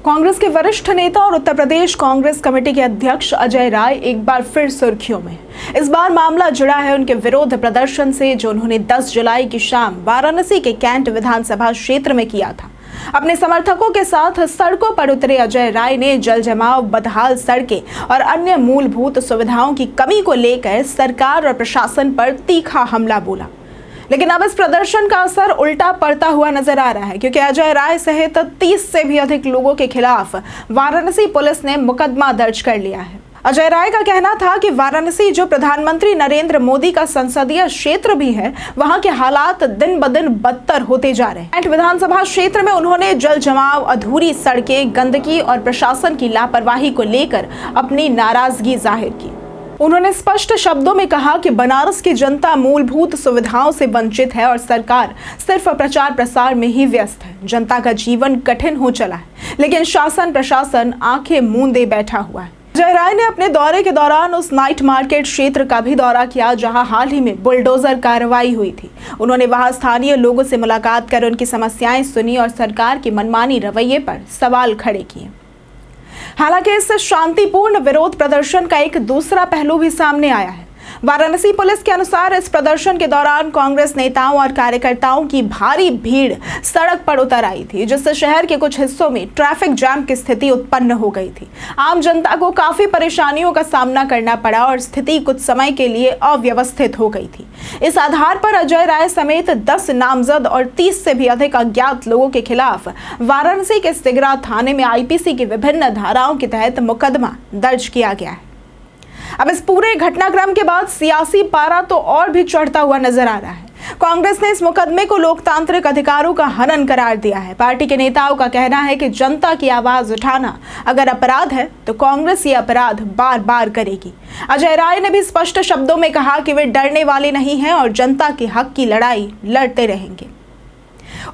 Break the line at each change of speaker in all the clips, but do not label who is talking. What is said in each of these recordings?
कांग्रेस के वरिष्ठ नेता और उत्तर प्रदेश कांग्रेस कमेटी के अध्यक्ष अजय राय एक बार फिर सुर्खियों में। इस बार मामला जुड़ा है उनके विरोध प्रदर्शन से जो उन्होंने 10 जुलाई की शाम वाराणसी के कैंट विधानसभा क्षेत्र में किया था। अपने समर्थकों के साथ सड़कों पर उतरे अजय राय ने जल जमाव, बदहाल सड़कें और अन्य मूलभूत सुविधाओं की कमी को लेकर सरकार और प्रशासन पर तीखा हमला बोला। लेकिन अब इस प्रदर्शन का असर उल्टा पड़ता हुआ नजर आ रहा है, क्योंकि अजय राय सहित 30 से भी अधिक लोगों के खिलाफ वाराणसी पुलिस ने मुकदमा दर्ज कर लिया है। अजय राय का कहना था कि वाराणसी जो प्रधानमंत्री नरेंद्र मोदी का संसदीय क्षेत्र भी है, वहां के हालात दिन ब दिन बदतर होते जा रहे हैं। कैंट विधानसभा क्षेत्र में उन्होंने जल जमाव, अधूरी सड़कें, गंदगी और प्रशासन की लापरवाही को लेकर अपनी नाराजगी जाहिर की। उन्होंने स्पष्ट शब्दों में कहा कि बनारस की जनता मूलभूत सुविधाओं से वंचित है और सरकार सिर्फ प्रचार प्रसार में ही व्यस्त है। जनता का जीवन कठिन हो चला है, लेकिन शासन प्रशासन आंखें मूंदे बैठा हुआ है। अजय राय ने अपने दौरे के दौरान उस नाइट मार्केट क्षेत्र का भी दौरा किया जहां हाल ही में बुलडोजर कार्रवाई हुई थी। उन्होंने वहां स्थानीय लोगों से मुलाकात कर उनकी समस्याएं सुनी और सरकार की मनमानी रवैये पर सवाल खड़े किए। हालांकि इस शांतिपूर्ण विरोध प्रदर्शन का एक दूसरा पहलू भी सामने आया है। वाराणसी पुलिस के अनुसार इस प्रदर्शन के दौरान कांग्रेस नेताओं और कार्यकर्ताओं की भारी भीड़ सड़क पर उतर आई थी, जिससे शहर के कुछ हिस्सों में ट्रैफिक जाम की स्थिति उत्पन्न हो गई थी। आम जनता को काफी परेशानियों का सामना करना पड़ा और स्थिति कुछ समय के लिए अव्यवस्थित हो गई थी। इस आधार पर अजय राय समेत 10 नामजद और 30 से भी अधिक अज्ञात लोगों के खिलाफ वाराणसी के सिगरा थाने में आईपीसी की विभिन्न धाराओं के तहत मुकदमा दर्ज किया गया है। अब इस पूरे घटनाक्रम के बाद सियासी पारा तो और भी चढ़ता हुआ नजर आ रहा है। कांग्रेस ने इस मुकदमे को लोकतांत्रिक अधिकारों का हनन करार दिया है। पार्टी के नेताओं का कहना है कि जनता की आवाज उठाना अगर अपराध है तो कांग्रेस ये अपराध बार बार करेगी। अजय राय ने भी स्पष्ट शब्दों में कहा कि वे डरने वाले नहीं हैं और जनता के हक की लड़ाई लड़ते रहेंगे।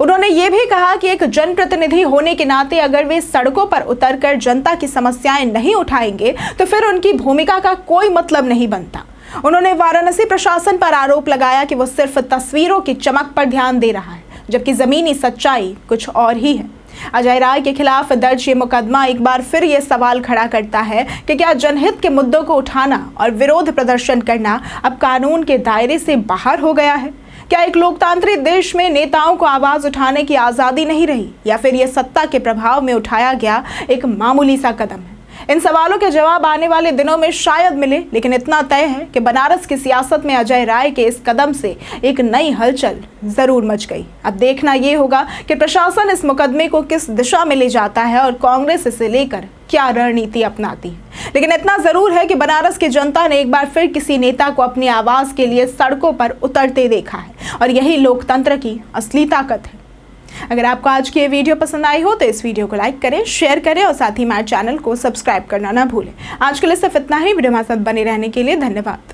उन्होंने ये भी कहा कि एक जनप्रतिनिधि होने के नाते अगर वे सड़कों पर उतरकर जनता की समस्याएं नहीं उठाएंगे तो फिर उनकी भूमिका का कोई मतलब नहीं बनता। उन्होंने वाराणसी प्रशासन पर आरोप लगाया कि वो सिर्फ तस्वीरों की चमक पर ध्यान दे रहा है, जबकि जमीनी सच्चाई कुछ और ही है। अजय राय के खिलाफ दर्ज ये मुकदमा एक बार फिर ये सवाल खड़ा करता है कि क्या जनहित के मुद्दों को उठाना और विरोध प्रदर्शन करना अब कानून के दायरे से बाहर हो गया है? क्या एक लोकतांत्रिक देश में नेताओं को आवाज उठाने की आजादी नहीं रही, या फिर यह सत्ता के प्रभाव में उठाया गया एक मामूली सा कदम है? इन सवालों के जवाब आने वाले दिनों में शायद मिले, लेकिन इतना तय है कि बनारस की सियासत में अजय राय के इस कदम से एक नई हलचल जरूर मच गई। अब देखना यह होगा कि प्रशासन इस मुकदमे को किस दिशा में ले जाता है और कांग्रेस इसे लेकर क्या रणनीति अपनाती है। लेकिन इतना जरूर है कि बनारस की जनता ने एक बार फिर किसी नेता को अपनी आवाज के लिए सड़कों पर उतरते देखा है और यही लोकतंत्र की असली ताकत है। अगर आपको आज की ये वीडियो पसंद आई हो तो इस वीडियो को लाइक करें, शेयर करें और साथ ही हमारे चैनल को सब्सक्राइब करना ना भूलें। आज के लिए सिर्फ इतना ही। वीडियो हमारे साथ बने रहने के लिए धन्यवाद।